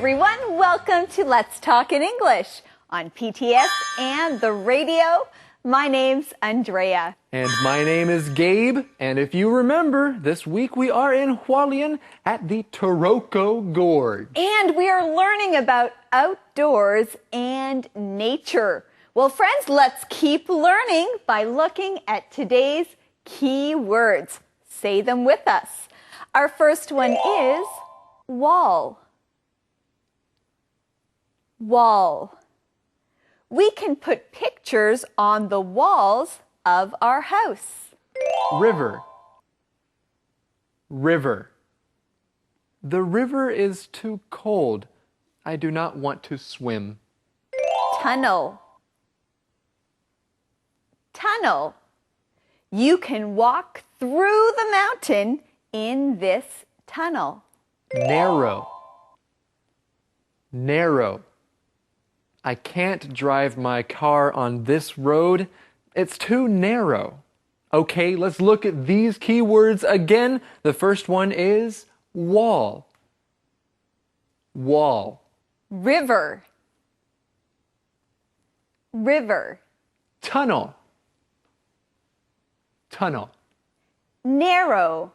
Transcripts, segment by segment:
everyone. Welcome to Let's Talk in English on PTS and the radio. My name's Andrea. And my name is Gabe. And if you remember, this week we are in Hualien at the Taroko Gorge. And we are learning about outdoors and nature. Well, friends, let's keep learning by looking at today's key words. Say them with us. Our first one is wall. Wall. We can put pictures on the walls of our house. River. River. The river is too cold. I do not want to swim. Tunnel. Tunnel. You can walk through the mountain in this tunnel. Narrow. Narrow. I can't drive my car on this road. It's too narrow. Okay, let's look at these key words again. The first one is wall. Wall. River. River. Tunnel. Tunnel. Narrow.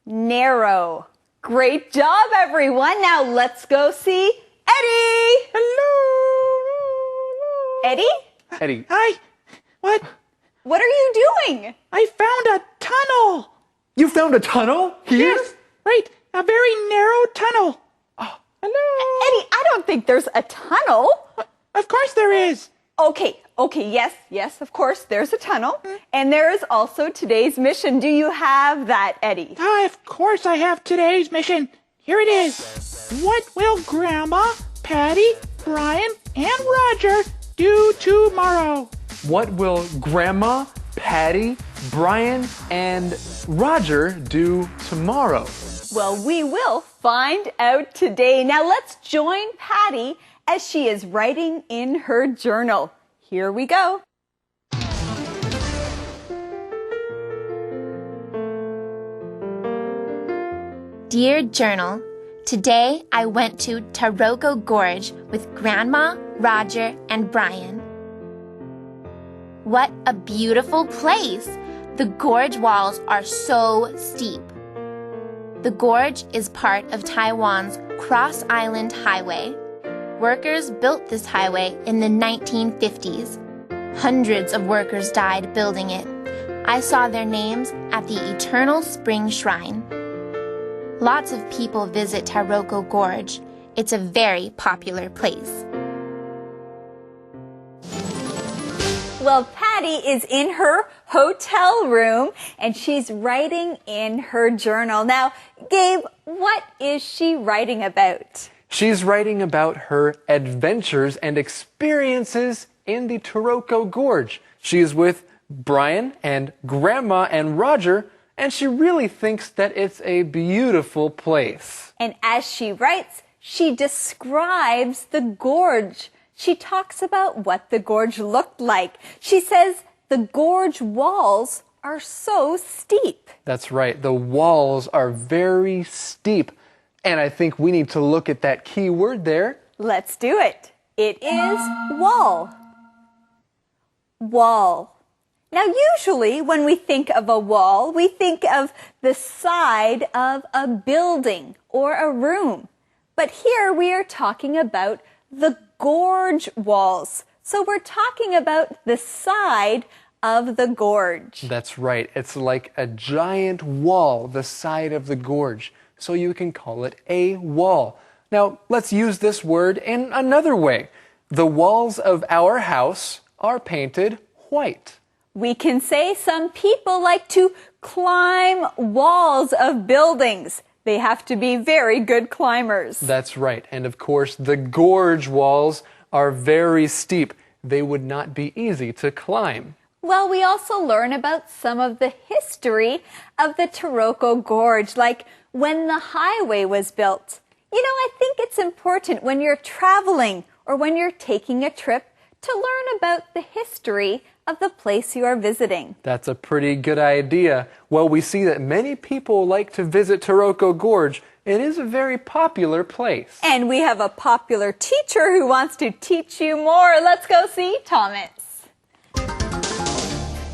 Narrow. Great job, everyone. Now let's go see Eddie. Hello. Eddie? Eddie. Hi. What? What are you doing? I found a tunnel. You found a tunnel here? Yes, right. A very narrow tunnel. Oh, hello. Eddie, I don't think there's a tunnel. Of course there is. Okay, yes, of course, there's a tunnel. And there is also today's mission. Do you have that, Eddie? Of course I have today's mission. Here it is. What will Grandma, Patty, Brian, and Roger do tomorrow? What will Grandma, Patty, Brian, and Roger do tomorrow? Well, we will find out today. Now let's join Patty as she is writing in her journal. Here we go. Dear Journal, today I went to Taroko Gorge with Grandma, Roger, and Brian. What a beautiful place! The gorge walls are so steep. The gorge is part of Taiwan's Cross Island Highway. Workers built this highway in the 1950s. Hundreds of workers died building it. I saw their names at the Eternal Spring Shrine. Lots of people visit Taroko Gorge. It's a very popular place. Well, Patty is in her hotel room and she's writing in her journal. Now, Gabe, what is she writing about? She's writing about her adventures and experiences in the Taroko Gorge. She is with Brian and Grandma and Roger, and she really thinks that it's a beautiful place. And as she writes, she describes the gorge. She talks about what the gorge looked like. She says the gorge walls are so steep. That's right. The walls are very steep. And I think we need to look at that key word there. Let's do it. It is wall. Wall. Now, usually when we think of a wall, we think of the side of a building or a room. But here we are talking about the gorge walls. So we're talking about the side of the gorge. That's right. It's like a giant wall, the side of the gorge. So you can call it a wall. Now, let's use this word in another way. The walls of our house are painted white. We can say some people like to climb walls of buildings. They have to be very good climbers. That's right. And of course, the gorge walls are very steep. They would not be easy to climb. Well, we also learn about some of the history of the Taroko Gorge, like when the highway was built. You know, I think it's important when you're traveling or when you're taking a trip to learn about the history of the place you are visiting. That's a pretty good idea. Well, we see that many people like to visit Taroko Gorge it is a very popular place. And we have a popular teacher who wants to teach you more. Let's go see Thomas.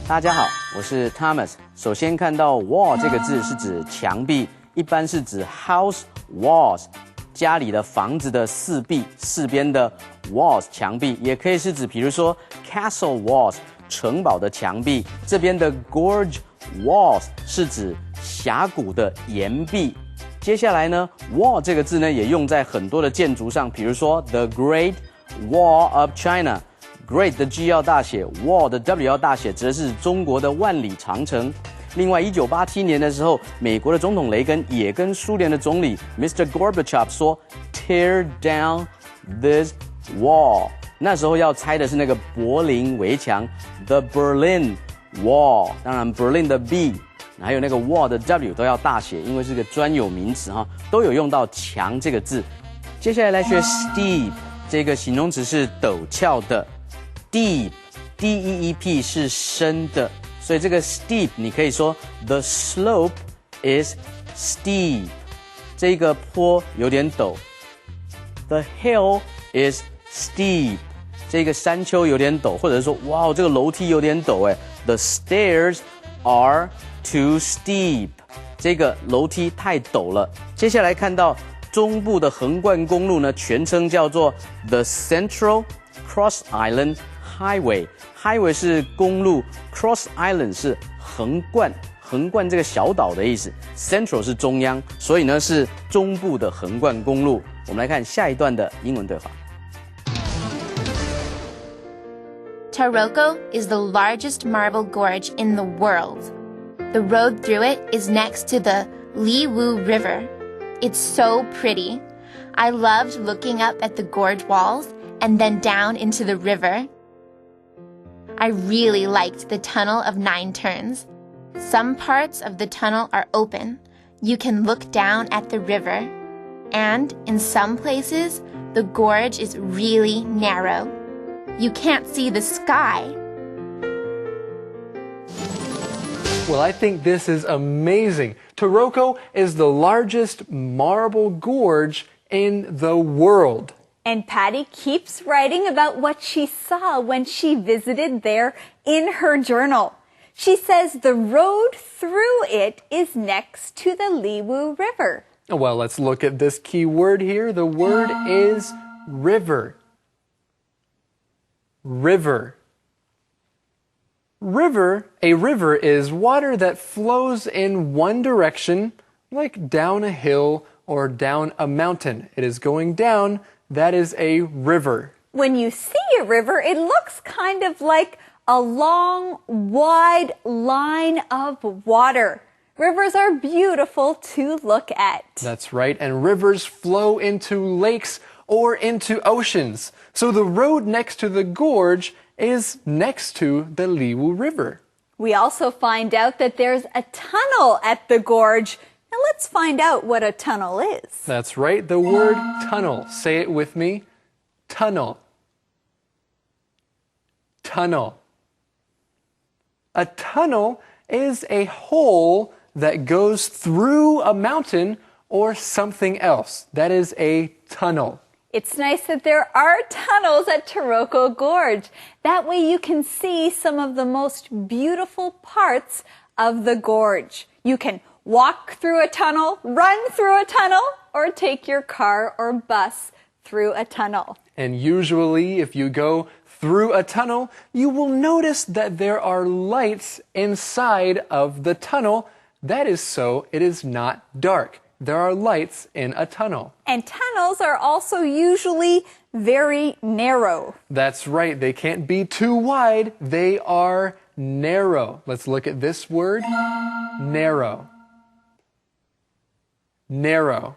大家好，我是 Thomas。首先看到 wall 这个字是指墙壁，一般是指 house walls， 家里的房子的四壁、四边的 walls 墙壁，也可以是指比如说 castle walls 城堡的墙壁。这边的 gorge walls 是指峡谷的岩壁。接下来呢 ，wall 这个字呢也用在很多的建筑上，比如说 the Great Wall of China。Great 的 G 要大写 ，Wall 的 W 要大写，指的是中国的万里长城。另外，1987年的时候，美国的总统雷根也跟苏联的总理 Mr. Gorbachev 说 ，Tear down this wall。那时候要拆的是那个柏林围墙 ，The Berlin Wall。当然 ，Berlin 的 B 还有那个 Wall 的 W 都要大写，因为是个专有名词哈，都有用到墙这个字。接下来来学 steep 这个形容词是陡峭的。Deep, D-E-E-P 是深的，所以这个 steep 你可以说 the slope is steep， 这个坡有点陡。The hill is steep， 这个山丘有点陡，或者是说哇，这个楼梯有点陡哎。The stairs are too steep， 这个楼梯太陡了。接下来看到中部的横贯公路呢，全称叫做 The Central Cross Island Highway 是公路 ，Cross Island 是横贯这个小岛的意思 ，Central 是中央，所以呢是中部的横贯公路。我们来看下一段的英文对话。Taroko is the largest marble gorge in the world. The road through it is next to the Liwu River. It's so pretty. I loved looking up at the gorge walls and then down into the river. I really liked the Tunnel of Nine Turns. Some parts of the tunnel are open. You can look down at the river. And in some places, the gorge is really narrow. You can't see the sky. Well, I think this is amazing. Taroko is the largest marble gorge in the world. And Patty keeps writing about what she saw when she visited there in her journal. She says the road through it is next to the Liwu River. Well, let's look at this key word here. The word is river. River. A river is water that flows in one direction, like down a hill or down a mountain. It is going down. That is a river. When you see a river, it looks kind of like a long, wide line of water. Rivers are beautiful to look at. That's right, and rivers flow into lakes or into oceans. So the road next to the gorge is next to the Liwu River. We also find out that there's a tunnel at the gorge. Now let's find out what a tunnel is. That's right, the word tunnel. Say it with me. Tunnel. Tunnel. A tunnel is a hole that goes through a mountain or something else. That is a tunnel. It's nice that there are tunnels at Taroko Gorge. That way you can see some of the most beautiful parts of the gorge. You can walk through a tunnel, run through a tunnel, or take your car or bus through a tunnel. And usually, if you go through a tunnel, you will notice that there are lights inside of the tunnel. That is so it is not dark. There are lights in a tunnel. And tunnels are also usually very narrow. That's right. They can't be too wide. They are narrow. Let's look at this word. Narrow. Narrow.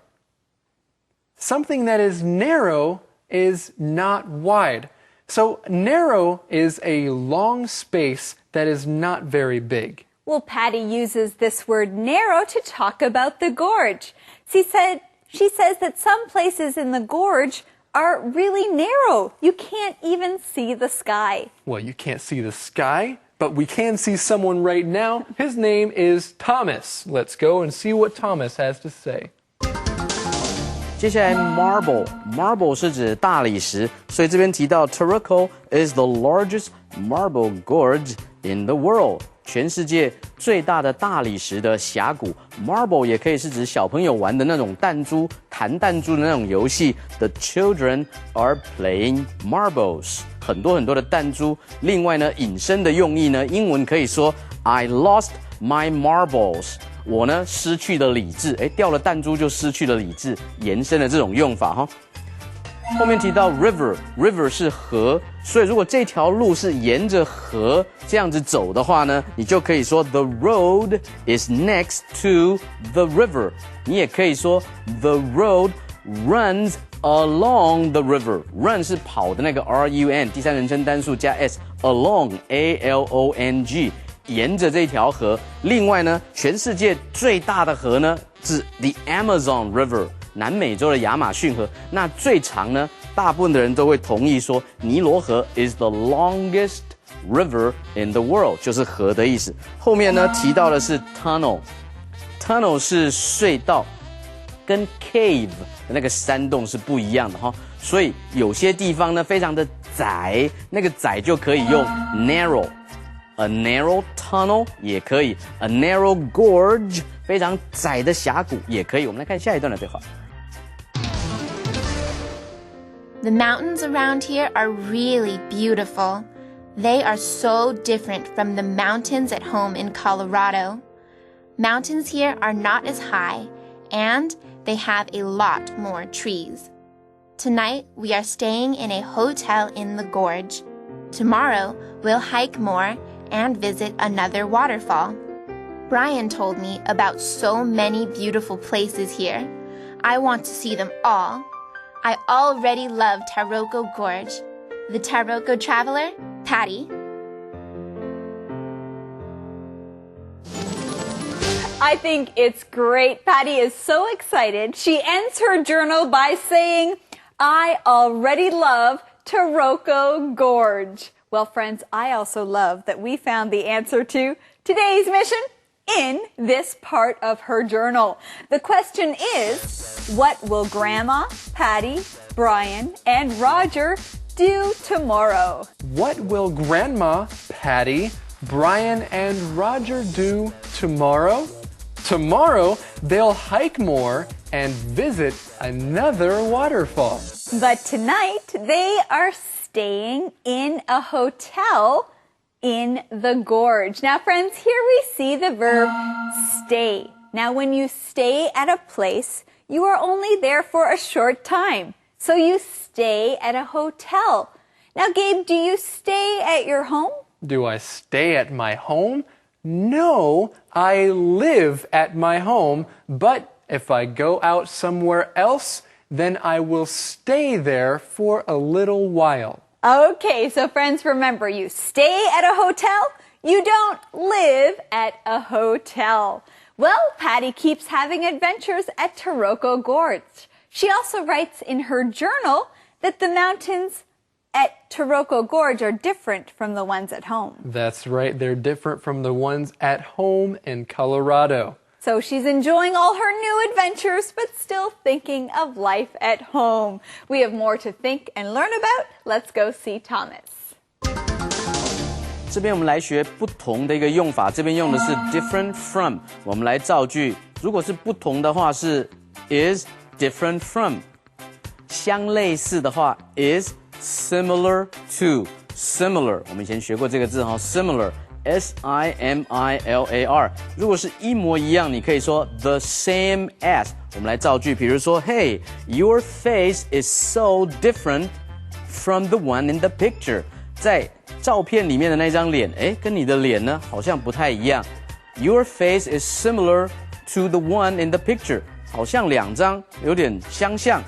Something that is narrow is not wide. So narrow is a long space that is not very big. Well, Patty uses this word narrow to talk about the gorge. She says that some places in the gorge are really narrow. You can't even see the sky. Well, you can't see the sky, but we can see someone right now. His name is Thomas. Let's go and see what Thomas has to say. 接下来 marble 是指大理石，所以这边提到 Taroko is the largest marble gorge in the world。全世界最大的大理石的峡谷 ，marble 也可以是指小朋友玩的那种弹珠、弹弹珠的那种游戏。The children are playing marbles， 很多的弹珠。另外呢，引申的用意呢，英文可以说 I lost my marbles， 我呢失去了理智，掉了弹珠就失去了理智，延伸的这种用法哈。后面提到 river 是河，所以如果这条路是沿着河这样子走的话呢，你就可以说 the road is next to the river。你也可以说 the road runs along the river。run 是跑的那个 run， 第三人称单数加 s，along along，沿着这条河。另外呢，全世界最大的河呢是 the Amazon River。南美洲的亚马逊河，那最长呢？大部分的人都会同意说，尼罗河 is the longest river in the world， 就是河的意思。后面呢提到的是 tunnel 是隧道，跟 cave 的那个山洞是不一样的哈。所以有些地方呢非常的窄，那个窄就可以用 narrow。A narrow tunnel 也可以 ，a narrow gorge 非常窄的峡谷也可以。我们来看下一段的对话。The mountains around here are really beautiful. They are so different from the mountains at home in Colorado. Mountains here are not as high, and they have a lot more trees. Tonight, we are staying in a hotel in the gorge. Tomorrow, we'll hike more and visit another waterfall. Brian told me about so many beautiful places here. I want to see them all. I already love Taroko Gorge. The Taroko traveler, Patty. I think it's great. Patty is so excited. She ends her journal by saying, I already love Taroko Gorge. Well, friends, I also love that we found the answer to today's mission in this part of her journal. The question is, what will Grandma, Patty, Brian, and Roger do tomorrow? What will Grandma, Patty, Brian, and Roger do tomorrow? Tomorrow, they'll hike more and visit another waterfall. But tonight, they are staying in a hotel in the gorge. Now, friends, here we see the verb stay. Now, when you stay at a place, you are only there for a short time. So you stay at a hotel. Now, Gabe, do you stay at your home? Do I stay at my home? No, I live at my home, but if I go out somewhere else, then I will stay there for a little while. Okay, so friends, remember, you stay at a hotel, you don't live at a hotel. Well, Patty keeps having adventures at Taroko Gorge. She also writes in her journal that the mountains at Taroko Gorge are different from the ones at home. That's right, they're different from the ones at home in Colorado. So she's enjoying all her new adventures, but still thinking of life at home. We have more to think and learn about. Let's go see Thomas. 这边我们来学不同的一个用法，这边用的是 different from。我们来造句，如果是不同的话是 is different from， 相类似的话 is similar to similar。我们以前学过这个字哈 ，similar。S-I-M-I-L-A-R， 如果是一模一样，你可以说 the same as。我们来造句，比如说 ，Hey, your face is so different from the one in the picture。在照片里面的那张脸，跟你的脸呢好像不太一样。Your face is similar to the one in the picture， 好像两张有点相像，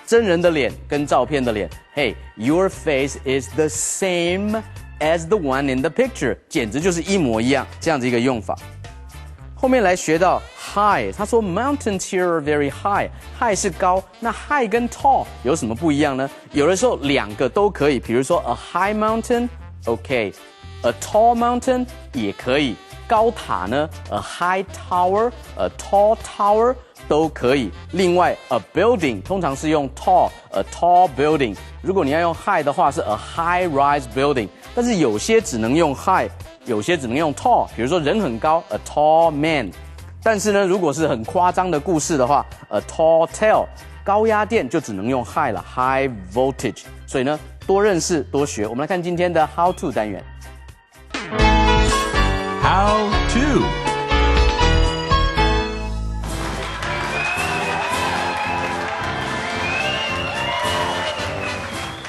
真人的脸跟照片的脸。Hey, your face is the same。as the one in the picture， 简直就是一模一样，这样子一个用法。后面来学到 high， 他说 mountains here are very high，high 是高，那 high 跟 tall 有什么不一样呢？有的时候两个都可以，比如说 a high mountain，OK，a tall mountain 也可以。高塔呢 ，a high tower，a tall tower 都可以。另外 ，a building 通常是用 tall，a tall building。如果你要用 high 的话，是 a high-rise building。但是有些只能用 high， 有些只能用 tall。比如说人很高 ，a tall man。但是呢，如果是很夸张的故事的话 ，a tall tale。高压电就只能用 high 了 ，high voltage。所以呢，多认识多学。我们来看今天的 How to 单元。How to.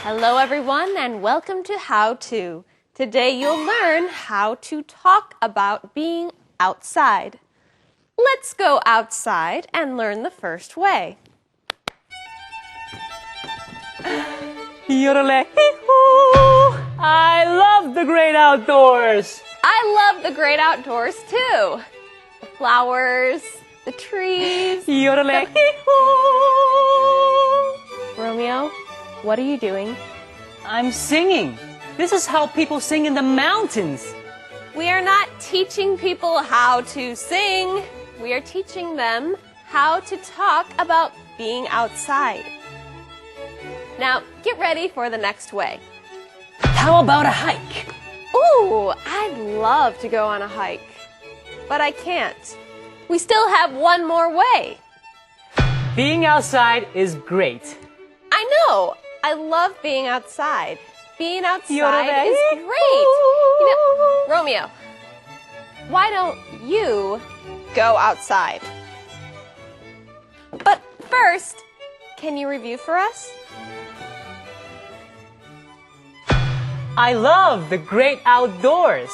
Hello everyone and welcome to How To. Today you'll learn how to talk about being outside. Let's go outside and learn the first way. Yodelay-hee-hoo! I love the great outdoors. I love the great outdoors too. The flowers, the trees. Yodelay-hee-hoo! Romeo, what are you doing? I'm singing. This is how people sing in the mountains. We are not teaching people how to sing. We are teaching them how to talk about being outside. Now, get ready for the next way. How about a hike? Ooh, I'd love to go on a hike, but I can't. We still have one more way. Being outside is great. I know. I love being outside. Being outside is great. You know, Romeo, why don't you go outside? But first, can you review for us? I love the great outdoors.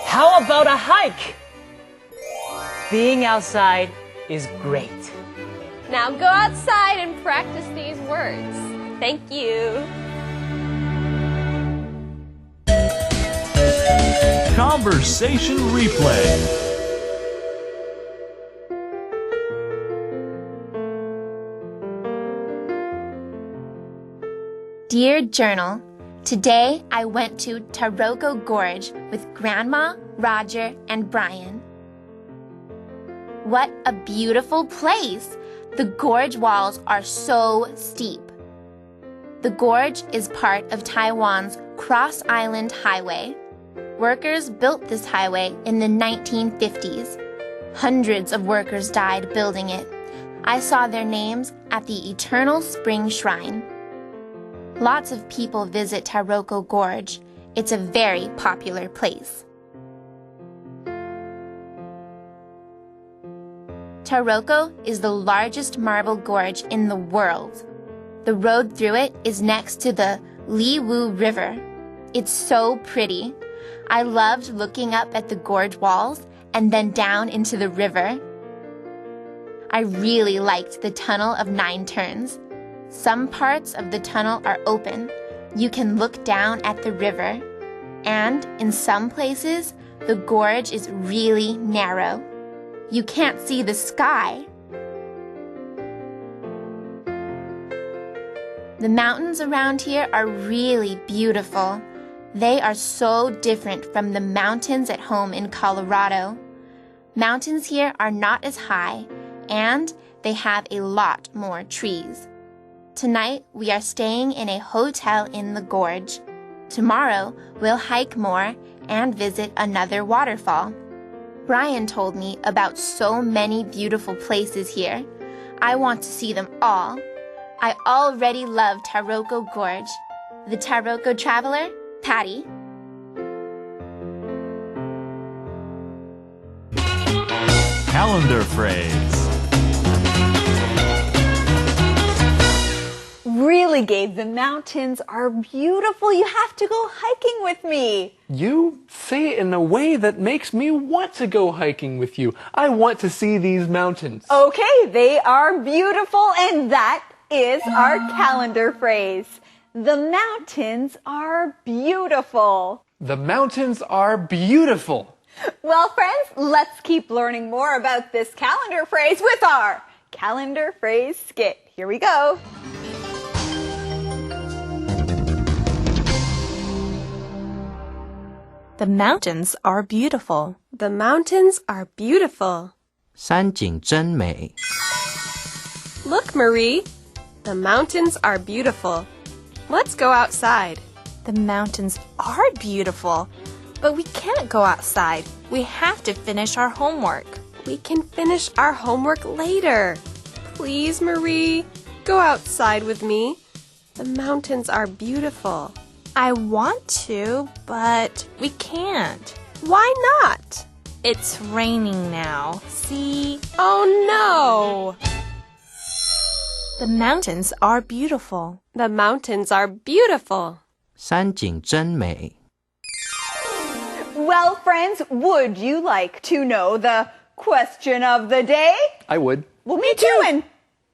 How about a hike? Being outside is great. Now go outside and practice these words. Thank you. Conversation replay. Dear Journal, today I went to Taroko Gorge with Grandma, Roger, and Brian. What a beautiful place! The gorge walls are so steep. The gorge is part of Taiwan's Cross Island Highway. Workers built this highway in the 1950s. Hundreds of workers died building it. I saw their names at the Eternal Spring Shrine. Lots of people visit Taroko Gorge. It's a very popular place. Taroko is the largest marble gorge in the world. The road through it is next to the Liwu River. It's so pretty. I loved looking up at the gorge walls and then down into the river. I really liked the Tunnel of Nine Turns. Some parts of the tunnel are open. You can look down at the river. And in some places, the gorge is really narrow. You can't see the sky. The mountains around here are really beautiful. They are so different from the mountains at home in Colorado. Mountains here are not as high, and they have a lot more trees. Tonight, we are staying in a hotel in the gorge. Tomorrow, we'll hike more and visit another waterfall. Brian told me about so many beautiful places here. I want to see them all. I already love Taroko Gorge. The Taroko Traveler, Patty. Calendar phrase. Really, Gabe, the mountains are beautiful. You have to go hiking with me. You say it in a way that makes me want to go hiking with you. I want to see these mountains. Okay, they are beautiful, and that is our calendar phrase. The mountains are beautiful. The mountains are beautiful. Well, friends, let's keep learning more about this calendar phrase with our calendar phrase skit. Here we go. The mountains are beautiful. The mountains are beautiful. 山景真美。 Look, Marie. The mountains are beautiful. Let's go outside. The mountains are beautiful, but we can't go outside. We have to finish our homework. We can finish our homework later. Please, Marie, go outside with me. The mountains are beautiful. I want to, but we can't. Why not? It's raining now. See? Oh no! The mountains are beautiful. The mountains are beautiful. 山景真美。 Well, friends, would you like to know the question of the day? I would. Well, me too. And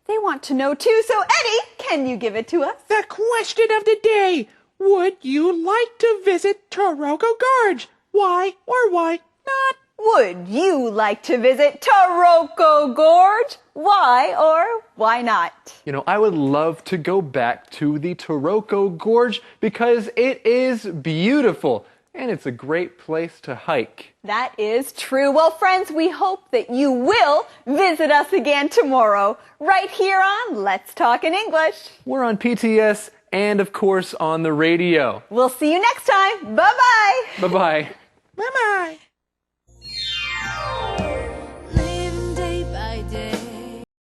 they want to know too. So, Eddie, can you give it to us? The question of the day. Would you like to visit Taroko Gorge? Why or why not? Would you like to visit Taroko Gorge? Why or why not? You know, I would love to go back to the Taroko Gorge because it is beautiful and it's a great place to hike. That is true. Well, friends, we hope that you will visit us again tomorrow, right here on Let's Talk in English. We're on PTS and, of course, on the radio. We'll see you next time. Bye-bye. Bye-bye. Bye-bye.